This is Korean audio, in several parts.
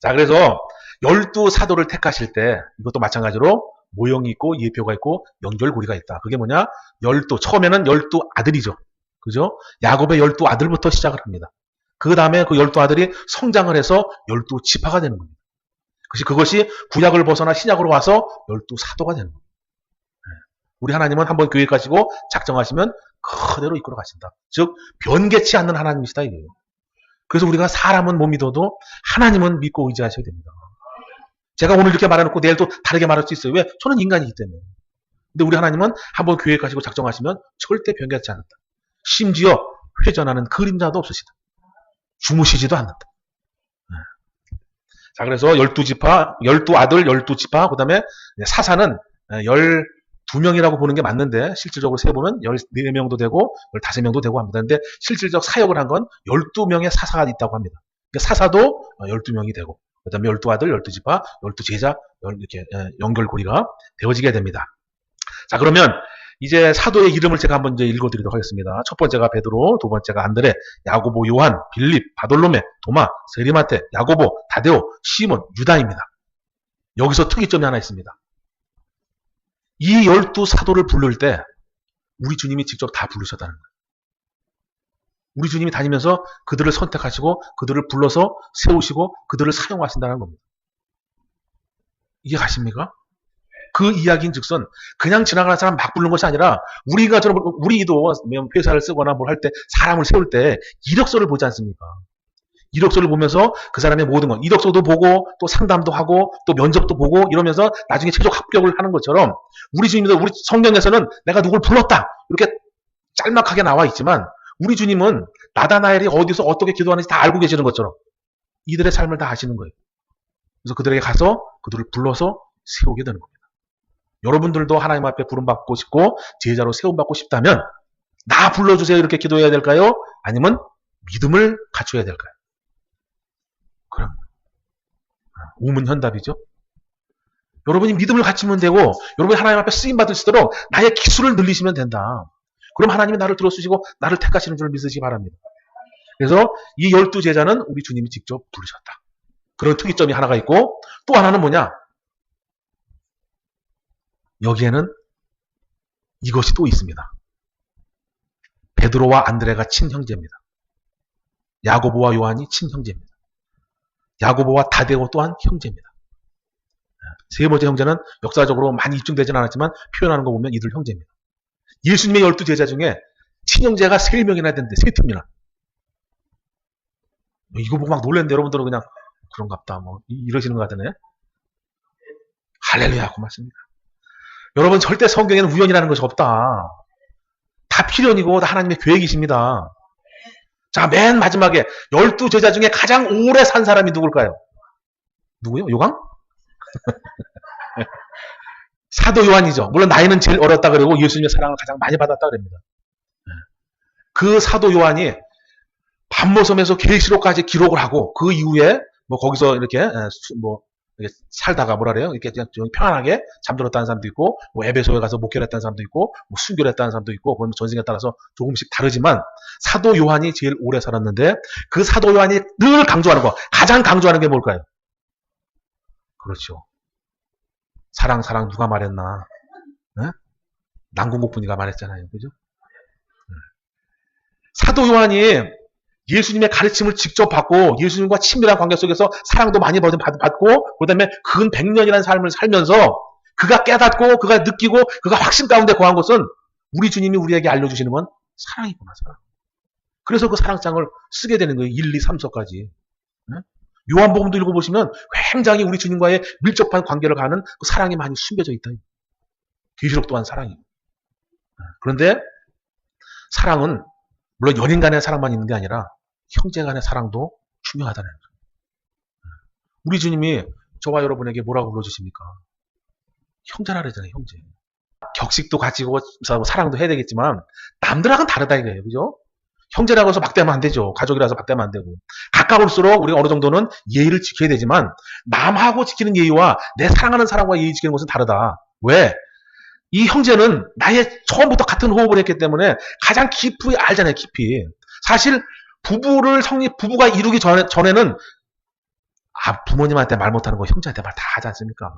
자, 그래서 12사도를 택하실 때 이것도 마찬가지로 모형이 있고 예표가 있고 연결고리가 있다. 그게 뭐냐? 처음에는 12아들이죠. 그죠? 야곱의 12아들부터 시작을 합니다. 그 다음에 그 12아들이 성장을 해서 12지파가 되는 겁니다. 그것이 구약을 벗어나 신약으로 와서 12사도가 되는 겁니다. 우리 하나님은 한번 교회 가시고 작정하시면 그대로 이끌어 가신다. 즉 변개치 않는 하나님이시다 이거예요. 그래서 우리가 사람은 못 믿어도 하나님은 믿고 의지하셔야 됩니다. 제가 오늘 이렇게 말해놓고 내일 또 다르게 말할 수 있어요. 왜? 저는 인간이기 때문에. 근데 우리 하나님은 한번 교회 가시고 작정하시면 절대 변개치 않는다. 심지어 회전하는 그림자도 없으시다. 주무시지도 않는다. 자, 그래서 12지파, 12아들, 12지파, 그 다음에 사사는 12명이라고 보는 게 맞는데, 실질적으로 세보면 14명도 되고, 15명도 되고 합니다. 근데 실질적 사역을 한 건 12명의 사사가 있다고 합니다. 그러니까 사사도 12명이 되고, 그 다음에 12아들, 12지파, 12제자, 이렇게 연결고리가 되어지게 됩니다. 자, 그러면 이제 사도의 이름을 제가 한번 이제 읽어드리도록 하겠습니다. 첫 번째가 베드로, 두 번째가 안드레, 야고보, 요한, 빌립, 바돌로메, 도마, 세리마테, 야고보, 다데오, 시몬, 유다입니다. 여기서 특이점이 하나 있습니다. 이 12사도를 부를 때 우리 주님이 직접 다 부르셨다는 거예요. 우리 주님이 다니면서 그들을 선택하시고 그들을 불러서 세우시고 그들을 사용하신다는 겁니다. 이해가십니까? 그 이야기인 즉선 그냥 지나가는 사람 막 부르는 것이 아니라 우리도 회사를 쓰거나 뭘 할 때 사람을 세울 때 이력서를 보지 않습니까? 이력서를 보면서 그 사람의 모든 것, 이력서도 보고 또 상담도 하고 또 면접도 보고 이러면서 나중에 최종 합격을 하는 것처럼 우리 주님도 우리 성경에서는 내가 누굴 불렀다 이렇게 짤막하게 나와 있지만 우리 주님은 나다나엘이 어디서 어떻게 기도하는지 다 알고 계시는 것처럼 이들의 삶을 다 아시는 거예요. 그래서 그들에게 가서 그들을 불러서 세우게 되는 겁니다. 여러분들도 하나님 앞에 부름받고 싶고 제자로 세움받고 싶다면 나 불러주세요 이렇게 기도해야 될까요? 아니면 믿음을 갖춰야 될까요? 그럼 우문현답이죠. 여러분이 믿음을 갖추면 되고 여러분이 하나님 앞에 쓰임받을 수 있도록 나의 기술을 늘리시면 된다. 그럼 하나님이 나를 들어주시고 나를 택하시는 줄 믿으시기 바랍니다. 그래서 이 12제자는 우리 주님이 직접 부르셨다. 그런 특이점이 하나가 있고 또 하나는 뭐냐? 여기에는 이것이 또 있습니다. 베드로와 안드레가 친형제입니다. 야고보와 요한이 친형제입니다. 야고보와 다데오 또한 형제입니다. 세 번째 형제는 역사적으로 많이 입증되지는 않았지만 표현하는 거 보면 이들 형제입니다. 예수님의 12제자 중에 친형제가 3명이나 된대. 3팀이나. 이거 보고 막 놀랐는데 여러분들은 그냥 그런갑다 뭐 이러시는 것 같으네. 할렐루야 고맙습니다. 여러분 절대 성경에는 우연이라는 것이 없다. 다 필연이고 다 하나님의 계획이십니다. 자, 맨 마지막에 12제자 중에 가장 오래 산 사람이 누굴까요? 누구요? 요강? 사도 요한이죠. 물론 나이는 제일 어렸다 그러고 예수님의 사랑을 가장 많이 받았다 그럽니다. 그 사도 요한이 밤모섬에서 계시록까지 기록을 하고 그 이후에 뭐 거기서 이렇게 이렇게 살다가 뭐라 그래요? 이렇게 그냥 좀 편안하게 잠들었다는 사람도 있고, 뭐 에베소에 가서 목회를 했다는 사람도 있고, 뭐 순교를 했다는 사람도 있고, 전승에 따라서 조금씩 다르지만 사도 요한이 제일 오래 살았는데 그 사도 요한이 늘 강조하는 거, 가장 강조하는 게 뭘까요? 그렇죠. 사랑 누가 말했나? 네? 남궁국분이가 말했잖아요. 그죠? 사도 요한이 예수님의 가르침을 직접 받고 예수님과 친밀한 관계 속에서 사랑도 많이 받고 그 다음에 근 100년이라는 삶을 살면서 그가 깨닫고 그가 느끼고 그가 확신 가운데 거한 것은 우리 주님이 우리에게 알려주시는 건 사랑이구나. 사랑. 그래서 그 사랑장을 쓰게 되는 거예요. 1, 2, 3서까지. 요한복음도 읽어보시면 굉장히 우리 주님과의 밀접한 관계를 가는 그 사랑이 많이 숨겨져 있다. 계시록 또한 사랑이고. 그런데 사랑은 물론 연인 간의 사랑만 있는 게 아니라 형제 간의 사랑도 중요하다는 거예요. 우리 주님이 저와 여러분에게 뭐라고 불러주십니까? 형제라 그러잖아요. 형제. 격식도 가지고 사랑도 해야 되겠지만 남들하고는 다르다 이거예요. 그죠? 형제라고 해서 막대하면 안 되죠. 가족이라서 막대하면 안 되고. 가까울수록 우리가 어느 정도는 예의를 지켜야 되지만 남하고 지키는 예의와 내 사랑하는 사람과 예의 지키는 것은 다르다. 왜? 이 형제는 나의 처음부터 같은 호흡을 했기 때문에 가장 깊이 알잖아요. 깊이. 사실 부부가 이루기 전에는 부모님한테 말 못하는 거 형제한테 말 다 하지 않습니까?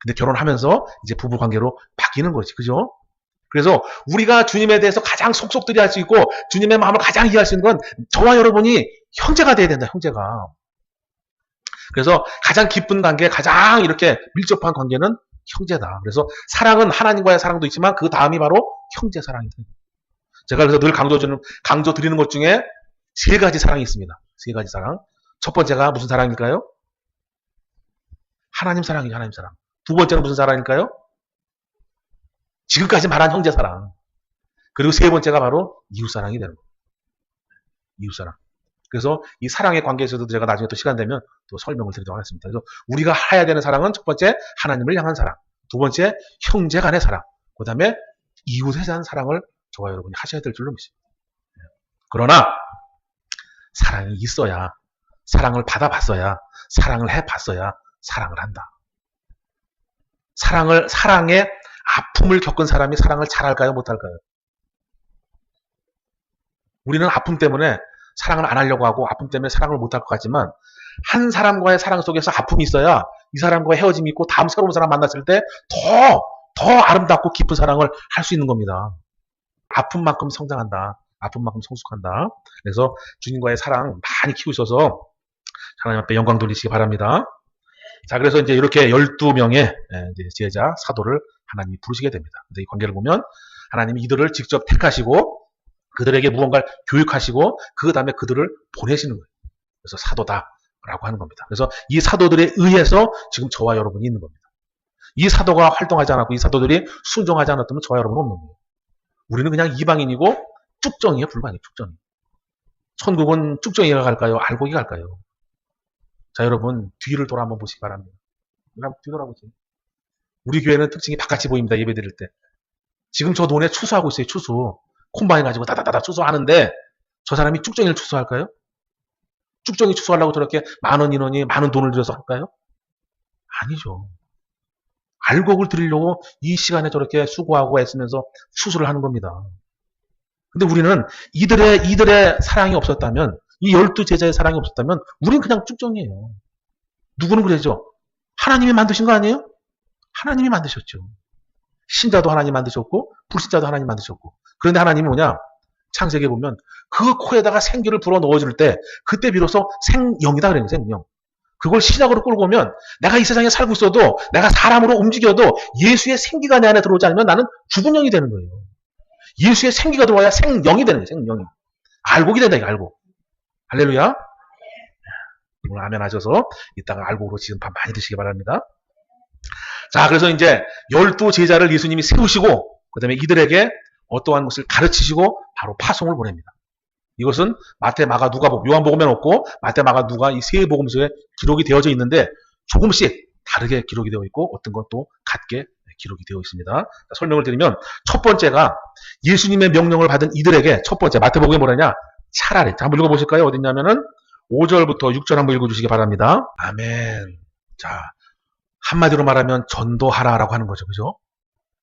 근데 결혼하면서 이제 부부 관계로 바뀌는 거지. 그죠? 그래서 우리가 주님에 대해서 가장 속속들이 할 수 있고 주님의 마음을 가장 이해할 수 있는 건 저와 여러분이 형제가 돼야 된다. 형제가. 그래서 가장 기쁜 관계, 가장 이렇게 밀접한 관계는 형제다. 그래서 사랑은 하나님과의 사랑도 있지만 그 다음이 바로 형제 사랑이다. 제가 그래서 늘 강조 드리는 것 중에 세 가지 사랑이 있습니다. 세 가지 사랑. 첫 번째가 무슨 사랑일까요? 하나님 사랑이죠. 하나님 사랑. 두 번째는 무슨 사랑일까요? 지금까지 말한 형제 사랑. 그리고 세 번째가 바로 이웃 사랑이 되는 거예요. 이웃 사랑. 그래서 이 사랑의 관계에서도 제가 나중에 또 시간 되면 또 설명을 드리도록 하겠습니다. 그래서 우리가 해야 되는 사랑은 첫 번째 하나님을 향한 사랑, 두 번째 형제 간의 사랑, 그 다음에 이웃에 대한 사랑을 저와 여러분이 하셔야 될 줄로 믿습니다. 그러나 사랑이 있어야, 사랑을 받아봤어야, 사랑을 해봤어야 사랑을 한다. 사랑의 아픔을 겪은 사람이 사랑을 잘할까요? 못할까요? 우리는 아픔 때문에 사랑을 안 하려고 하고 아픔 때문에 사랑을 못할 것 같지만 한 사람과의 사랑 속에서 아픔이 있어야 이 사람과 헤어짐이 있고 다음 새로운 사람 만났을 때 더 아름답고 깊은 사랑을 할 수 있는 겁니다. 아픔만큼 성장한다. 아픔만큼 성숙한다. 그래서 주님과의 사랑 많이 키우셔서 하나님 앞에 영광 돌리시기 바랍니다. 자, 그래서 이제 이렇게 12명의 제자, 사도를 하나님이 부르시게 됩니다. 근데 이 관계를 보면 하나님이 이들을 직접 택하시고 그들에게 무언가를 교육하시고 그 다음에 그들을 보내시는 거예요. 그래서 사도다라고 하는 겁니다. 그래서 이 사도들에 의해서 지금 저와 여러분이 있는 겁니다. 이 사도가 활동하지 않았고 이 사도들이 순종하지 않았다면 저와 여러분은 없는 거예요. 우리는 그냥 이방인이고 쭉정이에 불과해요. 쭉정이. 천국은 쭉정이가 갈까요? 알곡이 갈까요? 자, 여러분 뒤를 돌아 한번 보시기 바랍니다. 뒤돌아보세요. 우리 교회는 특징이 바깥이 보입니다. 예배 드릴 때. 지금 저 돈에 추수하고 있어요. 추수. 콤바인 가지고 다다다다 추수하는데 저 사람이 쭉정이를 추수할까요? 쭉정이 추수하려고 저렇게 많은 인원이 많은 돈을 들여서 할까요? 아니죠. 알곡을 드리려고 이 시간에 저렇게 수고하고 애쓰면서 추수를 하는 겁니다. 근데 우리는 이들의 사랑이 없었다면, 이 12제자의 사랑이 없었다면 우리는 그냥 쭉정이에요. 누구는 그러죠? 하나님이 만드신 거 아니에요? 하나님이 만드셨죠. 신자도 하나님 만드셨고 불신자도 하나님 만드셨고. 그런데 하나님이 뭐냐? 창세기에 보면 그 코에다가 생기를 불어 넣어줄 때 그때 비로소 생영이다 그래요. 생영. 그걸 시작으로 끌고 오면 내가 이 세상에 살고 있어도 내가 사람으로 움직여도 예수의 생기가 내 안에 들어오지 않으면 나는 죽은 영이 되는 거예요. 예수의 생기가 들어와야 생영이 되는 거예요. 생영이. 알곡이 된다 이거 알곡. 할렐루야. 오늘 아멘 하셔서 이따가 알곡으로 지금 밥 많이 드시기 바랍니다. 자, 그래서 이제 12제자를 예수님이 세우시고 그 다음에 이들에게 어떠한 것을 가르치시고 바로 파송을 보냅니다. 이것은 마태, 마가, 누가복음, 요한복음에는 없고 마태, 마가, 누가 이 세 복음서에 기록이 되어져 있는데 조금씩 다르게 기록이 되어 있고 어떤 건 또 같게 기록이 되어 있습니다. 자, 설명을 드리면 첫 번째가 예수님의 명령을 받은 이들에게 첫 번째 마태복음에 뭐라냐? 차라리. 자, 한번 읽어보실까요? 어딨냐면은 5절부터 6절 한번 읽어주시기 바랍니다. 아멘. 자, 한마디로 말하면 전도하라라고 하는 거죠. 그죠?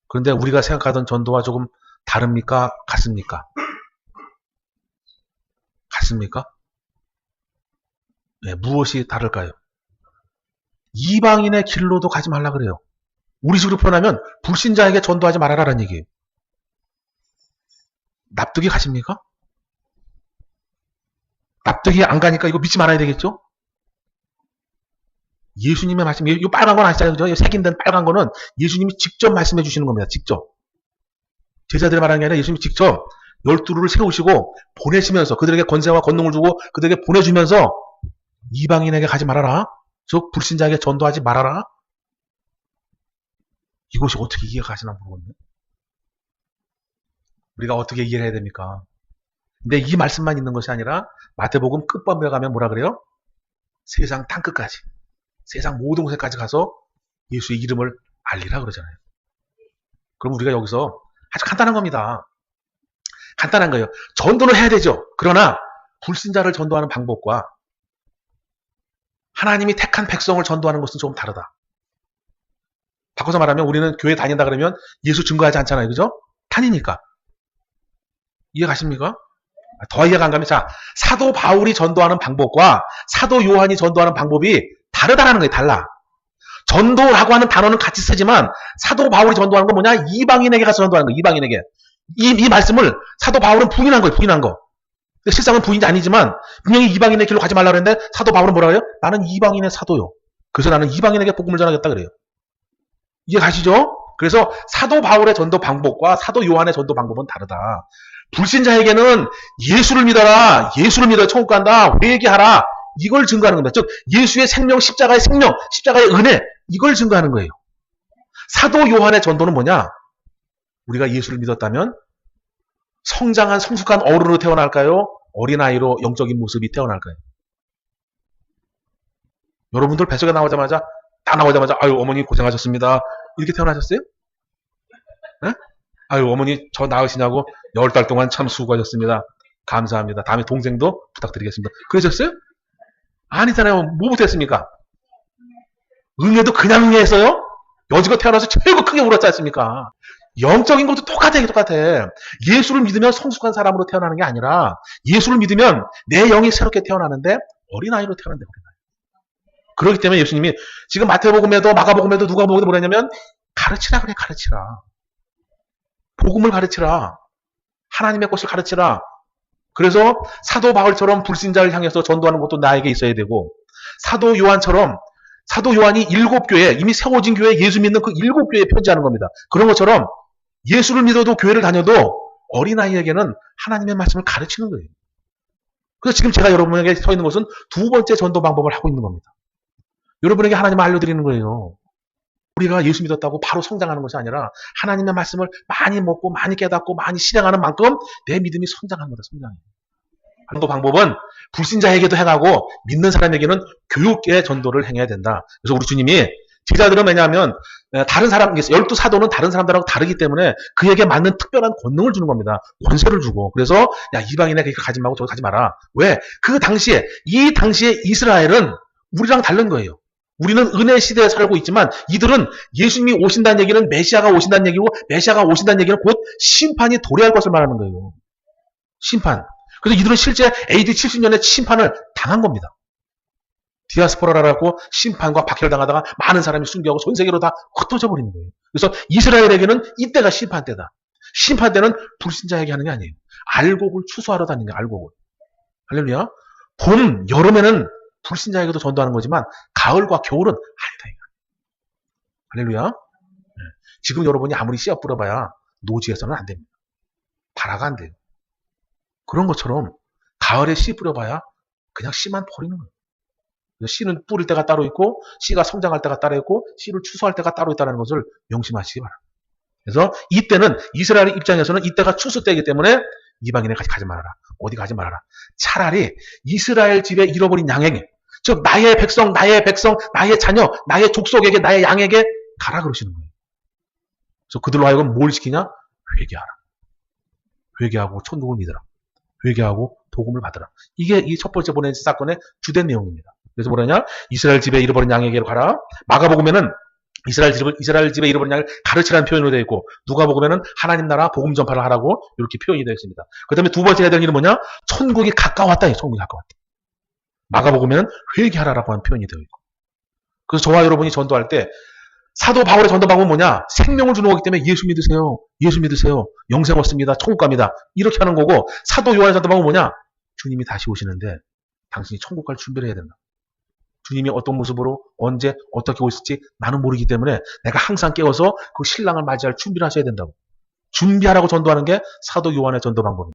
그런데 우리가 생각하던 전도와 조금 다릅니까? 같습니까? 같습니까? 네, 무엇이 다를까요? 이방인의 길로도 가지 말라 그래요. 우리 식으로 표현하면 불신자에게 전도하지 말아라라는 얘기예요. 납득이 가십니까? 납득이 안 가니까 이거 믿지 말아야 되겠죠? 예수님의 말씀, 이 빨간 건 아시잖아요. 그죠? 색인된 빨간 거는 예수님이 직접 말씀해 주시는 겁니다. 직접. 제자들이 말하는 게 아니라 예수님이 직접 12를 세우시고 보내시면서 그들에게 권세와 권능을 주고 그들에게 보내주면서 이방인에게 가지 말아라. 즉 불신자에게 전도하지 말아라. 이것이 어떻게 이해가 가시나 모르겠네. 우리가 어떻게 이해를 해야 됩니까? 근데 이 말씀만 있는 것이 아니라 마태복음 끝번에 가면 뭐라 그래요? 세상 땅끝까지, 세상 모든 곳에까지 가서 예수의 이름을 알리라 그러잖아요. 그럼 우리가 여기서 아주 간단한 겁니다. 간단한 거예요. 전도를 해야 되죠. 그러나 불신자를 전도하는 방법과 하나님이 택한 백성을 전도하는 것은 조금 다르다. 바꿔서 말하면 우리는 교회 다닌다 그러면 예수 증거하지 않잖아요. 그죠? 다니니까. 이해 가십니까? 더 이해가 안 가면, 자, 사도 바울이 전도하는 방법과 사도 요한이 전도하는 방법이 다르다라는 거예요. 달라. 전도라고 하는 단어는 같이 쓰지만 사도 바울이 전도하는 건 뭐냐? 이방인에게 가서 전도하는 거예요. 이방인에게. 이 말씀을 사도 바울은 부인한 거예요. 부인한 거. 실상은 부인이 아니지만 분명히 이방인의 길로 가지 말라 그랬는데 사도 바울은 뭐라고 해요? 나는 이방인의 사도요. 그래서 나는 이방인에게 복음을 전하겠다 그래요. 이해 가시죠? 그래서 사도 바울의 전도 방법과 사도 요한의 전도 방법은 다르다. 불신자에게는 예수를 믿어라. 예수를 믿어 천국 간다. 회개하라. 이걸 증거하는 겁니다. 즉 예수의 생명, 십자가의 생명, 십자가의 은혜 이걸 증거하는 거예요. 사도 요한의 전도는 뭐냐? 우리가 예수를 믿었다면 성장한 성숙한 어른으로 태어날까요? 어린아이로 영적인 모습이 태어날까요? 여러분들 뱃속에 나오자마자 아유 어머니 고생하셨습니다. 이렇게 태어나셨어요? 네? 아유 어머니 저 낳으시냐고 10달 동안 참 수고하셨습니다. 감사합니다. 다음에 동생도 부탁드리겠습니다. 그러셨어요? 아니잖아요. 뭐부터 했습니까? 응애도 그냥 응애했어요? 여지껏 태어나서 최고 크게 울었지 않습니까? 영적인 것도 똑같아. 예수를 믿으면 성숙한 사람으로 태어나는 게 아니라 예수를 믿으면 내 영이 새롭게 태어나는데 어린아이로 태어난다. 그렇기 때문에 예수님이 지금 마태복음에도 마가복음에도 누가복음에도 뭐랬냐면 가르치라 그래. 가르치라. 복음을 가르치라. 하나님의 것을 가르치라. 그래서 사도 바울처럼 불신자를 향해서 전도하는 것도 나에게 있어야 되고 사도 요한처럼 사도 요한이 7교회 이미 세워진 교회 예수 믿는 그 7교회에 편지하는 겁니다. 그런 것처럼 예수를 믿어도 교회를 다녀도 어린아이에게는 하나님의 말씀을 가르치는 거예요. 그래서 지금 제가 여러분에게 서 있는 것은 두 번째 전도 방법을 하고 있는 겁니다. 여러분에게 하나님을 알려드리는 거예요. 우리가 예수 믿었다고 바로 성장하는 것이 아니라 하나님의 말씀을 많이 먹고 많이 깨닫고 많이 실행하는 만큼 내 믿음이 성장하는 거다. 성장해요. 전도 방법은 불신자에게도 행하고 믿는 사람에게는 교육의 전도를 행해야 된다. 그래서 우리 주님이 제자들은 왜냐하면 다른 사람, 12사도는 다른 사람들하고 다르기 때문에 그에게 맞는 특별한 권능을 주는 겁니다. 권세를 주고. 그래서 야 이방인에 그렇게 가지 말고 저기 가지 마라. 왜? 이 당시에 이스라엘은 우리랑 다른 거예요. 우리는 은혜 시대에 살고 있지만 이들은 예수님이 오신다는 얘기는 메시아가 오신다는 얘기고 메시아가 오신다는 얘기는 곧 심판이 도래할 것을 말하는 거예요. 심판. 그래서 이들은 실제 AD 70년에 심판을 당한 겁니다. 디아스포라라고 심판과 박해를 당하다가 많은 사람이 순교하고 전 세계로 다 흩어져 버리는 거예요. 그래서 이스라엘에게는 이때가 심판 때다. 심판 때는 불신자에게 하는 게 아니에요. 알곡을 추수하러 다니는 거예요. 알곡을. 할렐루야. 봄, 여름에는 불신자에게도 전도하는 거지만 가을과 겨울은 아니다. 할렐루야. 지금 여러분이 아무리 씨앗 뿌려봐야 노지에서는 안 됩니다. 발화가 안 돼요. 그런 것처럼 가을에 씨 뿌려봐야 그냥 씨만 버리는 거예요. 씨는 뿌릴 때가 따로 있고 씨가 성장할 때가 따로 있고 씨를 추수할 때가 따로 있다는 것을 명심하시기 바랍니다. 그래서 이때는 이스라엘 입장에서는 이때가 추수 때이기 때문에 이방인에 가지 말아라. 어디 가지 말아라. 차라리 이스라엘 집에 잃어버린 양에게, 즉 나의 백성, 나의 자녀, 나의 족속에게, 나의 양에게 가라 그러시는 거예요. 그래서 그들로 하여금 뭘 시키냐? 회개하라. 회개하고 천국을 믿으라. 회개하고 복음을 받으라. 이게 이 첫 번째 보낸 사건의 주된 내용입니다. 그래서 뭐라냐? 이스라엘 집에 잃어버린 양에게로 가라. 마가복음에는 이스라엘 집에 잃어버린 양을 가르치라는 표현으로 되어 있고 누가복음에는 하나님 나라 복음 전파를 하라고 이렇게 표현이 되어 있습니다. 그 다음에 두 번째 해야 될 일은 뭐냐? 천국이 가까웠다. 천국이 가까웠다. 마가복음에는 회개하라라고 하는 표현이 되어 있고. 그래서 저와 여러분이 전도할 때 사도 바울의 전도 방법은 뭐냐? 생명을 주는 거기 때문에 예수 믿으세요. 예수 믿으세요. 영생 얻습니다. 천국 갑니다. 이렇게 하는 거고 사도 요한의 전도 방법은 뭐냐? 주님이 다시 오시는데 당신이 천국 갈 준비를 해야 된다. 주님이 어떤 모습으로 언제 어떻게 오실지 나는 모르기 때문에 내가 항상 깨워서 그 신랑을 맞이할 준비를 하셔야 된다고. 준비하라고 전도하는 게 사도 요한의 전도 방법입니다.